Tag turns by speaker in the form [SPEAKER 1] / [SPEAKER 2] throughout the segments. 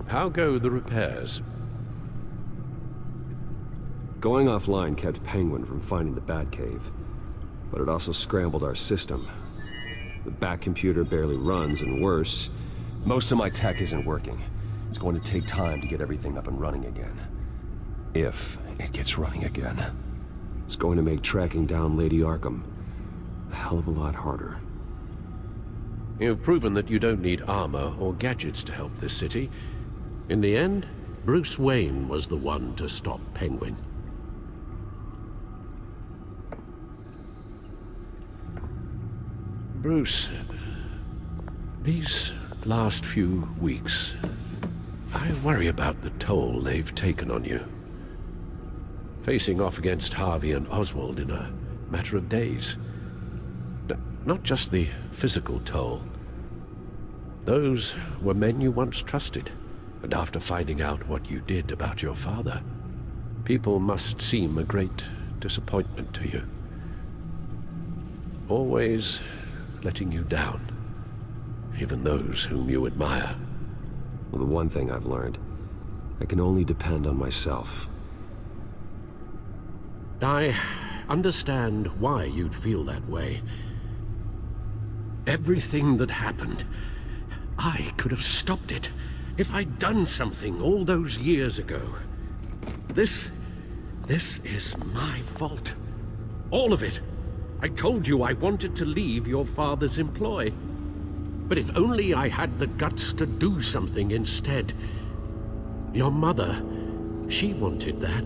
[SPEAKER 1] How go the repairs?
[SPEAKER 2] Going offline kept Penguin from finding the Batcave, but it also scrambled our system. The Bat computer barely runs, and worse, most of my tech isn't working. It's going to take time to get everything up and running again. If it gets running again. It's going to make tracking down Lady Arkham a hell of a lot harder.
[SPEAKER 1] You've proven that you don't need armor or gadgets to help this city. In the end, Bruce Wayne was the one to stop Penguin. Bruce, these last few weeks, I worry about the toll they've taken on you. Facing off against Harvey and Oswald in a matter of days. Not just the physical toll. Those were men you once trusted, and after finding out what you did about your father, people must seem a great disappointment to you. Always letting you down, even those whom you admire.
[SPEAKER 2] Well, the one thing I've learned, I can only depend on myself.
[SPEAKER 1] I understand why you'd feel that way. Everything that happened, I could have stopped it if I'd done something all those years ago. This is my fault. All of it. I told you I wanted to leave your father's employ. But if only I had the guts to do something instead. Your mother, she wanted that.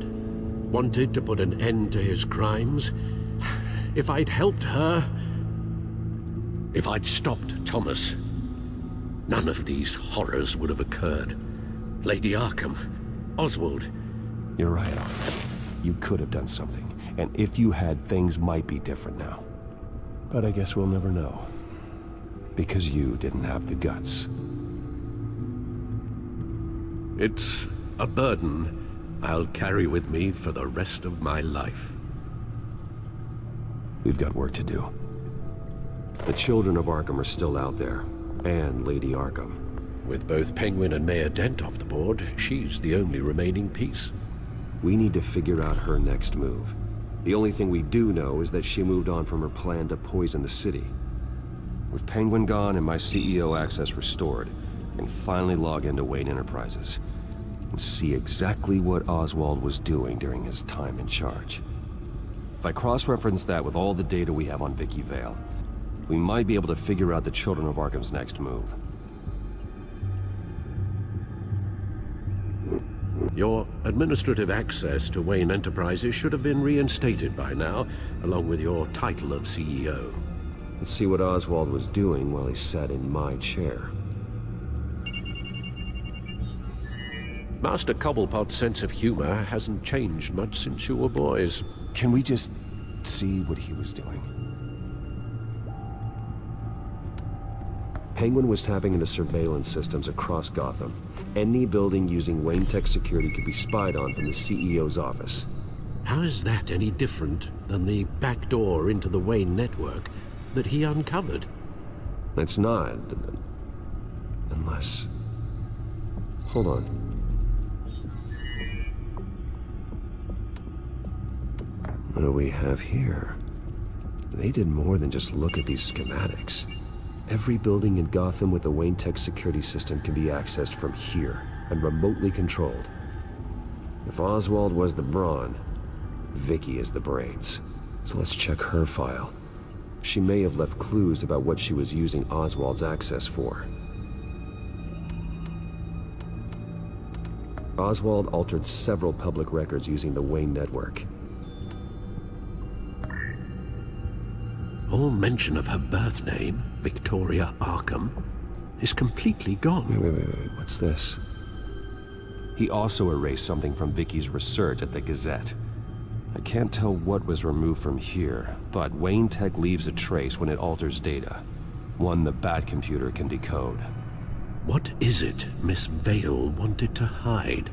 [SPEAKER 1] Wanted to put an end to his crimes. If I'd helped her, if I'd stopped Thomas, none of these horrors would have occurred. Lady Arkham, Oswald.
[SPEAKER 2] You're right, Alfred. You could have done something. And if you had, things might be different now. But I guess we'll never know. Because you didn't have the guts.
[SPEAKER 1] It's a burden I'll carry with me for the rest of my life.
[SPEAKER 2] We've got work to do. The children of Arkham are still out there, and Lady Arkham.
[SPEAKER 1] With both Penguin and Mayor Dent off the board, she's the only remaining piece.
[SPEAKER 2] We need to figure out her next move. The only thing we do know is that she moved on from her plan to poison the city. With Penguin gone and my CEO access restored, I can finally log into Wayne Enterprises and see exactly what Oswald was doing during his time in charge. If I cross-reference that with all the data we have on Vicky Vale, we might be able to figure out the Children of Arkham's next move.
[SPEAKER 1] Your administrative access to Wayne Enterprises should have been reinstated by now, along with your title of CEO.
[SPEAKER 2] Let's see what Oswald was doing while he sat in my chair.
[SPEAKER 1] Master Cobblepot's sense of humor hasn't changed much since you were boys.
[SPEAKER 2] Can we just see what he was doing? Penguin was tapping into surveillance systems across Gotham. Any building using Wayne Tech security could be spied on from the CEO's office.
[SPEAKER 1] How is that any different than the back door into the Wayne network that he uncovered?
[SPEAKER 2] It's not. Unless... Hold on. What do we have here? They did more than just look at these schematics. Every building in Gotham with a Wayne Tech security system can be accessed from here and remotely controlled. If Oswald was the brawn, Vicky is the brains. So let's check her file. She may have left clues about what she was using Oswald's access for. Oswald altered several public records using the Wayne network.
[SPEAKER 1] All mention of her birth name, Victoria Arkham, is completely gone.
[SPEAKER 2] Wait, what's this? He also erased something from Vicky's research at the Gazette. I can't tell what was removed from here, but Wayne Tech leaves a trace when it alters data. One the Bat computer can decode.
[SPEAKER 1] What is it Miss Vale wanted to hide?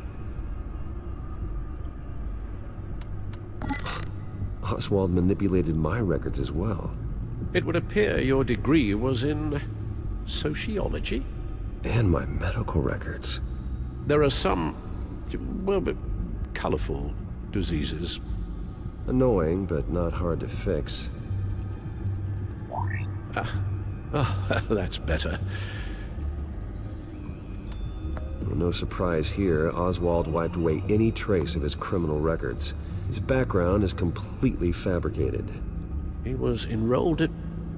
[SPEAKER 2] Oswald manipulated my records as well.
[SPEAKER 1] It would appear your degree was in sociology?
[SPEAKER 2] And my medical records.
[SPEAKER 1] There are some, well, colorful diseases.
[SPEAKER 2] Annoying, but not hard to fix.
[SPEAKER 1] That's better.
[SPEAKER 2] Well, no surprise here, Oswald wiped away any trace of his criminal records. His background is completely fabricated.
[SPEAKER 1] He was enrolled at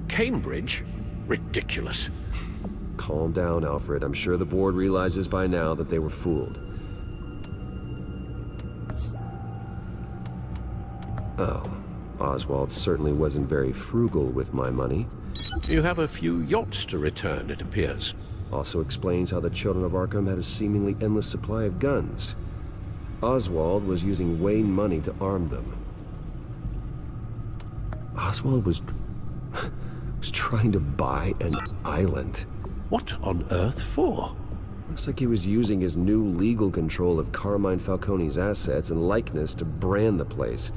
[SPEAKER 1] Cambridge? Ridiculous.
[SPEAKER 2] Calm down, Alfred. I'm sure the board realizes by now that they were fooled. Oh, Oswald certainly wasn't very frugal with my money.
[SPEAKER 1] You have a few yachts to return, it appears.
[SPEAKER 2] Also explains how the children of Arkham had a seemingly endless supply of guns. Oswald was using Wayne money to arm them. Oswald was trying to buy an island.
[SPEAKER 1] What on earth for?
[SPEAKER 2] Looks like he was using his new legal control of Carmine Falcone's assets and likeness to brand the place.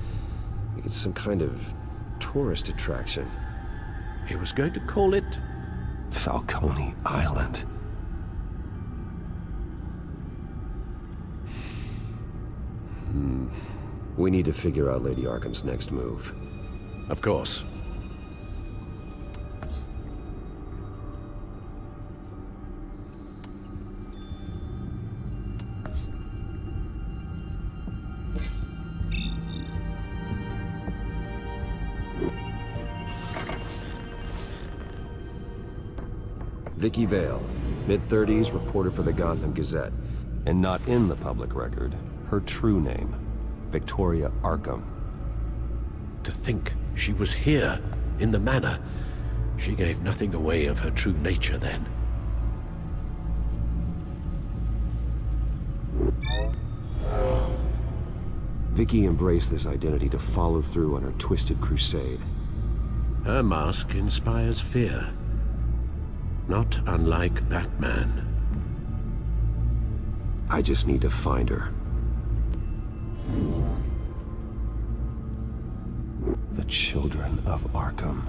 [SPEAKER 2] Like it's some kind of tourist attraction.
[SPEAKER 1] He was going to call it
[SPEAKER 2] Falcone Island. We need to figure out Lady Arkham's next move.
[SPEAKER 1] Of course.
[SPEAKER 2] Vicky Vale, mid-30s, reporter for the Gotham Gazette. And not in the public record, her true name, Victoria Arkham.
[SPEAKER 1] To think she was here, in the manor. She gave nothing away of her true nature then.
[SPEAKER 2] Vicky embraced this identity to follow through on her twisted crusade.
[SPEAKER 1] Her mask inspires fear. Not unlike Batman.
[SPEAKER 2] I just need to find her. The Children of Arkham.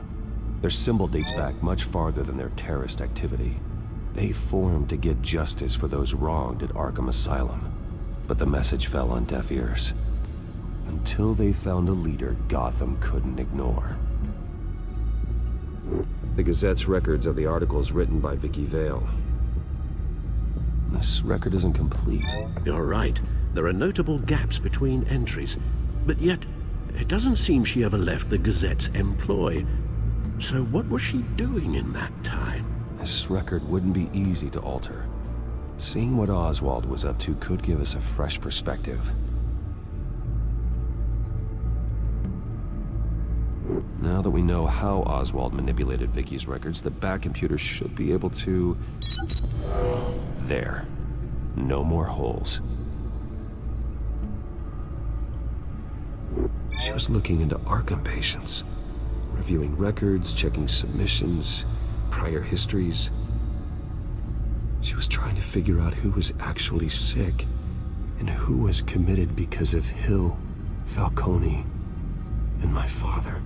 [SPEAKER 2] Their symbol dates back much farther than their terrorist activity. They formed to get justice for those wronged at Arkham Asylum. But the message fell on deaf ears. Until they found a leader Gotham couldn't ignore. The Gazette's records of the articles written by Vicky Vale. This record isn't complete.
[SPEAKER 1] You're right. There are notable gaps between entries. But yet, it doesn't seem she ever left the Gazette's employ. So what was she doing in that time?
[SPEAKER 2] This record wouldn't be easy to alter. Seeing what Oswald was up to could give us a fresh perspective. Now that we know how Oswald manipulated Vicky's records, the Bat computer should be able to... There. No more holes. She was looking into Arkham patients, reviewing records, checking submissions, prior histories. She was trying to figure out who was actually sick and who was committed because of Hill, Falcone, and my father.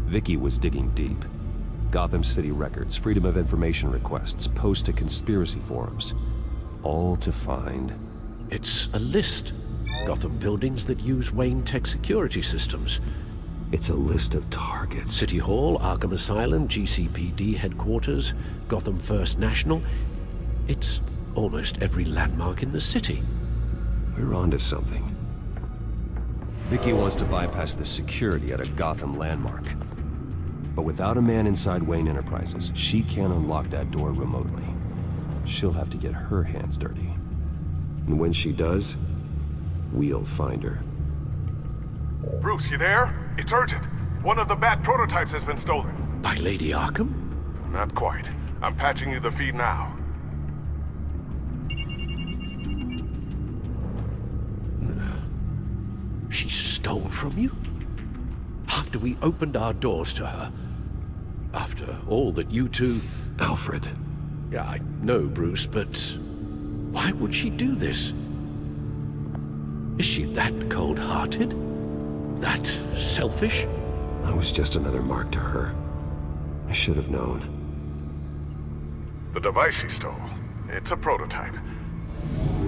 [SPEAKER 2] Vicky was digging deep. Gotham City records, Freedom of Information requests, posts to conspiracy forums. All to find...
[SPEAKER 1] It's a list. Gotham buildings that use Wayne Tech security systems.
[SPEAKER 2] It's a list of targets.
[SPEAKER 1] City Hall, Arkham Asylum, GCPD headquarters, Gotham First National. It's almost every landmark in the city.
[SPEAKER 2] We're onto something. Vicky wants to bypass the security at a Gotham landmark. But without a man inside Wayne Enterprises, she can't unlock that door remotely. She'll have to get her hands dirty. And when she does, we'll find her.
[SPEAKER 3] Bruce, you there? It's urgent. One of the Bat prototypes has been stolen.
[SPEAKER 1] By Lady Arkham?
[SPEAKER 3] Not quite. I'm patching you the feed now.
[SPEAKER 1] She stole from you? After we opened our doors to her? After all that you two...
[SPEAKER 2] Alfred.
[SPEAKER 1] Yeah, I know, Bruce, but... why would she do this? Is she that cold-hearted? That selfish?
[SPEAKER 2] I was just another mark to her. I should have known.
[SPEAKER 3] The device she stole, it's a prototype.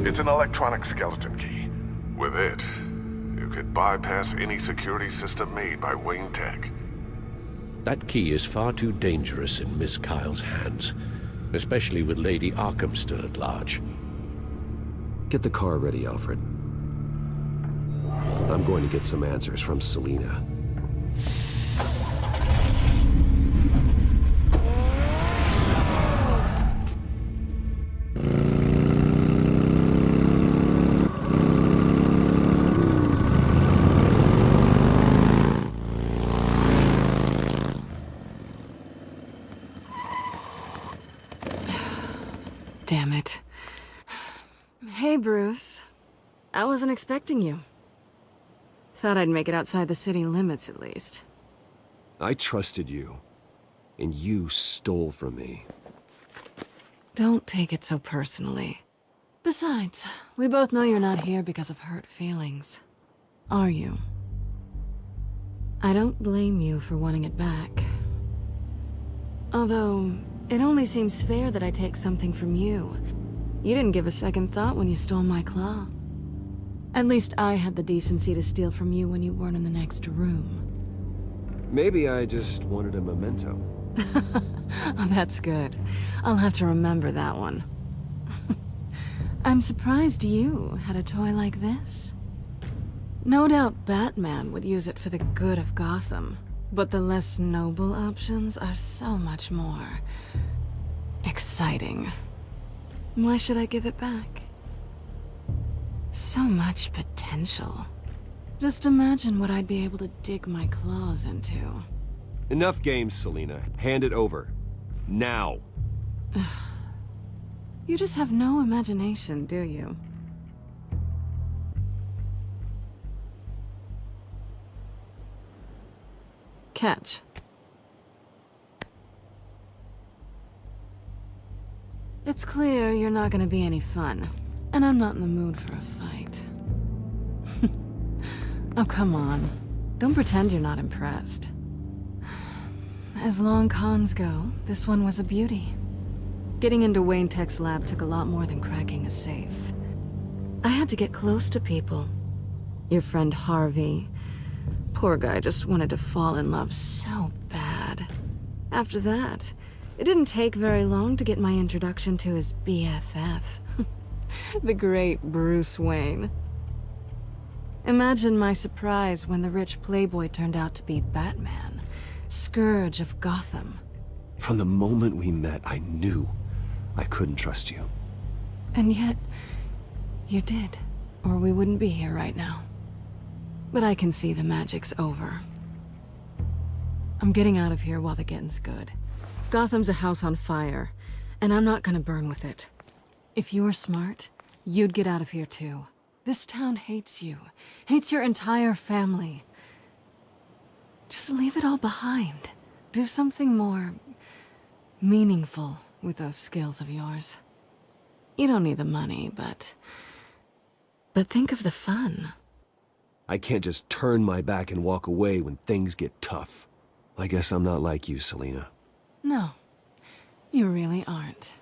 [SPEAKER 3] It's an electronic skeleton key. With it, you could bypass any security system made by Wayne Tech.
[SPEAKER 1] That key is far too dangerous in Miss Kyle's hands, especially with Lady Arkham still at large.
[SPEAKER 2] Get the car ready, Alfred. I'm going to get some answers from Selina.
[SPEAKER 4] Damn it. Hey, Bruce. I wasn't expecting you. Thought I'd make it outside the city limits, at least.
[SPEAKER 2] I trusted you, and you stole from me.
[SPEAKER 4] Don't take it so personally. Besides, we both know you're not here because of hurt feelings. Are you? I don't blame you for wanting it back. Although, it only seems fair that I take something from you. You didn't give a second thought when you stole my claw. At least I had the decency to steal from you when you weren't in the next room.
[SPEAKER 2] Maybe I just wanted a memento.
[SPEAKER 4] Oh, that's good. I'll have to remember that one. I'm surprised you had a toy like this. No doubt Batman would use it for the good of Gotham, but the less noble options are so much more exciting. Why should I give it back? So much potential. Just imagine what I'd be able to dig my claws into.
[SPEAKER 2] Enough games, Selina. Hand it over. Now.
[SPEAKER 4] You just have no imagination, do you? Catch. It's clear you're not gonna be any fun, and I'm not in the mood for a fight. Oh, come on. Don't pretend you're not impressed. As long cons go, this one was a beauty. Getting into Wayne Tech's lab took a lot more than cracking a safe. I had to get close to people. Your friend Harvey. Poor guy just wanted to fall in love so bad. After that, it didn't take very long to get my introduction to his BFF. The great Bruce Wayne. Imagine my surprise when the rich playboy turned out to be Batman, Scourge of Gotham.
[SPEAKER 2] From the moment we met, I knew I couldn't trust you.
[SPEAKER 4] And yet, you did, or we wouldn't be here right now. But I can see the magic's over. I'm getting out of here while the getting's good. Gotham's a house on fire, and I'm not gonna burn with it. If you were smart, you'd get out of here too. This town hates you, hates your entire family. Just leave it all behind. Do something more meaningful with those skills of yours. You don't need the money, but think of the fun.
[SPEAKER 2] I can't just turn my back and walk away when things get tough. I guess I'm not like you, Selina.
[SPEAKER 4] No, you really aren't.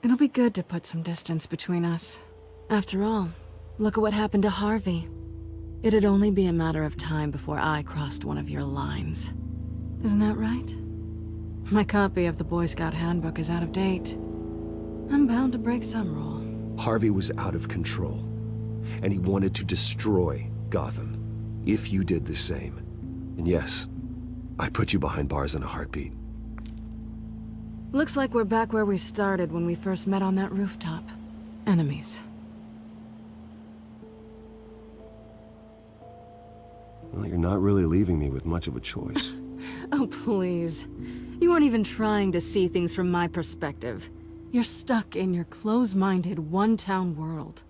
[SPEAKER 4] It'll be good to put some distance between us. After all, look at what happened to Harvey. It'd only be a matter of time before I crossed one of your lines. Isn't that right? My copy of the Boy Scout Handbook is out of date. I'm bound to break some rule.
[SPEAKER 2] Harvey was out of control, and he wanted to destroy Gotham. If you did the same. And yes, I'd put you behind bars in a heartbeat.
[SPEAKER 4] Looks like we're back where we started when we first met on that rooftop. Enemies.
[SPEAKER 2] Well, you're not really leaving me with much of a choice.
[SPEAKER 4] Oh, please. You aren't even trying to see things from my perspective. You're stuck in your close-minded, one-town world.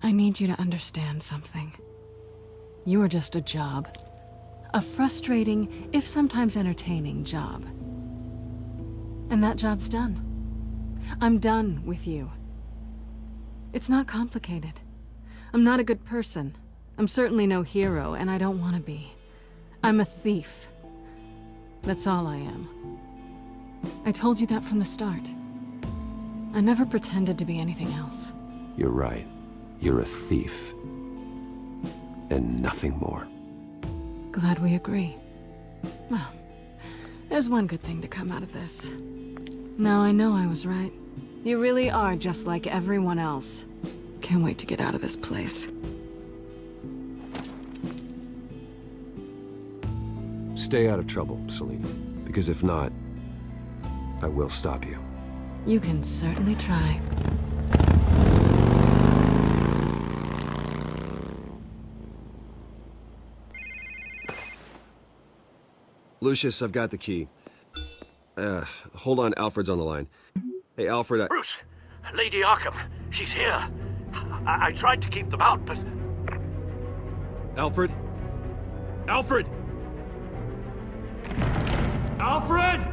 [SPEAKER 4] I need you to understand something. You are just a job. A frustrating, if sometimes entertaining, job. And that job's done. I'm done with you. It's not complicated. I'm not a good person. I'm certainly no hero, and I don't want to be. I'm a thief. That's all I am. I told you that from the start. I never pretended to be anything else.
[SPEAKER 2] You're right. You're a thief. And nothing more.
[SPEAKER 4] Glad we agree. Well, there's one good thing to come out of this. Now I know I was right. You really are just like everyone else. Can't wait to get out of this place.
[SPEAKER 2] Stay out of trouble, Celine. Because if not, I will stop you.
[SPEAKER 4] You can certainly try.
[SPEAKER 2] Lucius, I've got the key. Hold on, Alfred's on the line. Hey, Alfred,
[SPEAKER 1] Bruce! Lady Arkham, she's here. I tried to keep them out, but...
[SPEAKER 2] Alfred? Alfred! Alfred!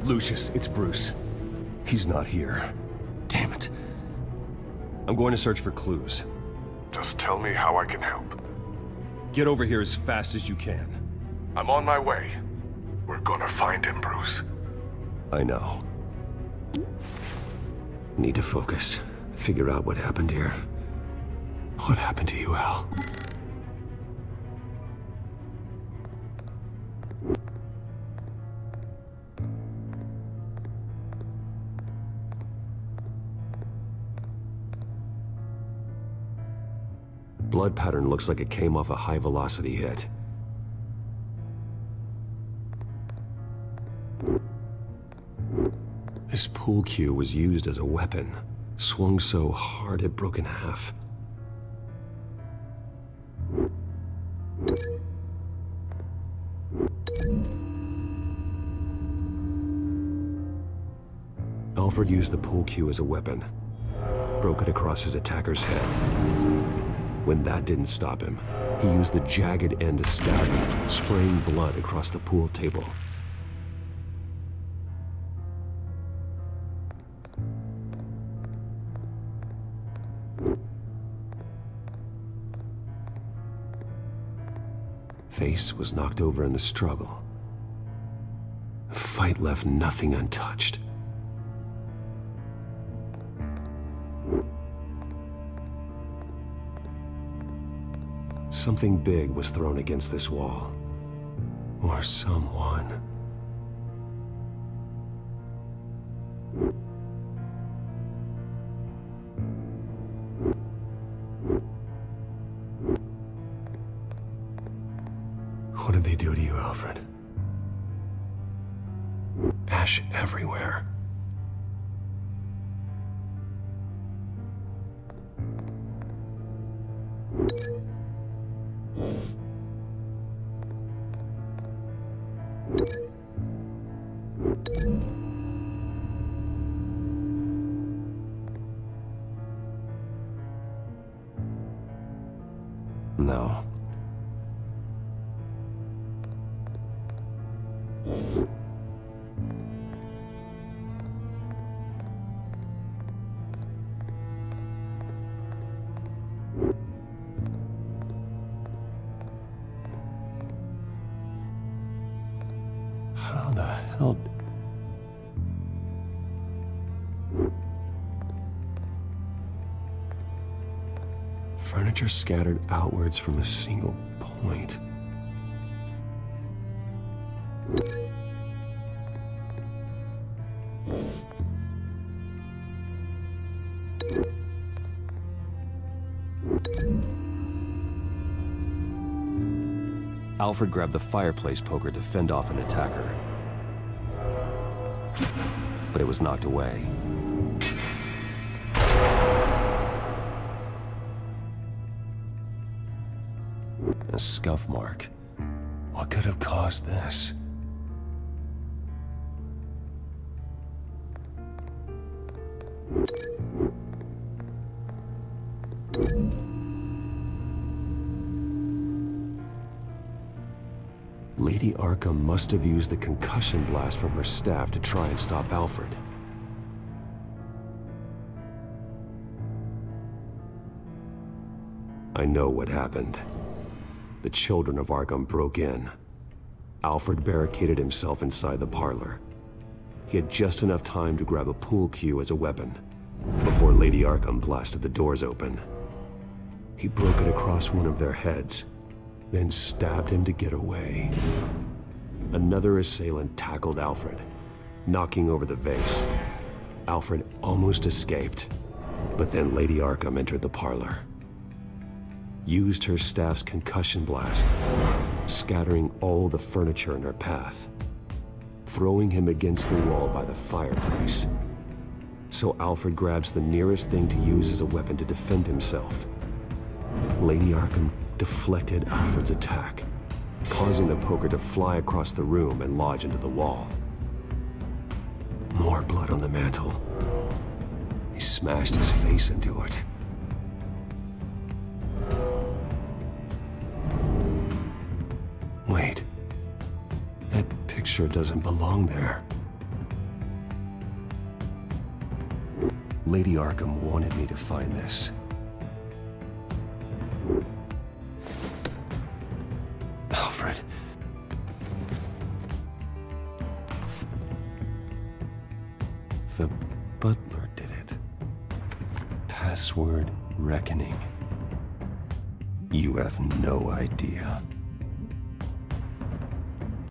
[SPEAKER 2] Lucius, it's Bruce. He's not here. Damn it. I'm going to search for clues.
[SPEAKER 3] Just tell me how I can help.
[SPEAKER 2] Get over here as fast as you can.
[SPEAKER 3] I'm on my way. We're gonna find him, Bruce.
[SPEAKER 2] I know. Need to focus. Figure out what happened here. What happened to you, Al? Blood pattern looks like it came off a high-velocity hit. This pool cue was used as a weapon. Swung so hard it broke in half. Alfred used the pool cue as a weapon. Broke it across his attacker's head. When that didn't stop him, he used the jagged end to stab him, spraying blood across the pool table. Face was knocked over in the struggle. The fight left nothing untouched. Something big was thrown against this wall. Or someone. What did they do to you, Alfred? Ash everywhere. No. How the hell... Furniture scattered outwards from a single point. Alfred grabbed the fireplace poker to fend off an attacker. But it was knocked away. A scuff mark. What could have caused this? Lady Arkham must have used the concussion blast from her staff to try and stop Alfred. I know what happened. The children of Arkham broke in. Alfred barricaded himself inside the parlor. He had just enough time to grab a pool cue as a weapon before Lady Arkham blasted the doors open. He broke it across one of their heads, then stabbed him to get away. Another assailant tackled Alfred, knocking over the vase. Alfred almost escaped, but then Lady Arkham entered the parlor. Used her staff's concussion blast, scattering all the furniture in her path, throwing him against the wall by the fireplace. So Alfred grabs the nearest thing to use as a weapon to defend himself. Lady Arkham deflected Alfred's attack, causing the poker to fly across the room and lodge into the wall. More blood on the mantel. He smashed his face into it. Wait. That picture doesn't belong there. Lady Arkham wanted me to find this. Alfred. The butler did it. Password reckoning. You have no idea.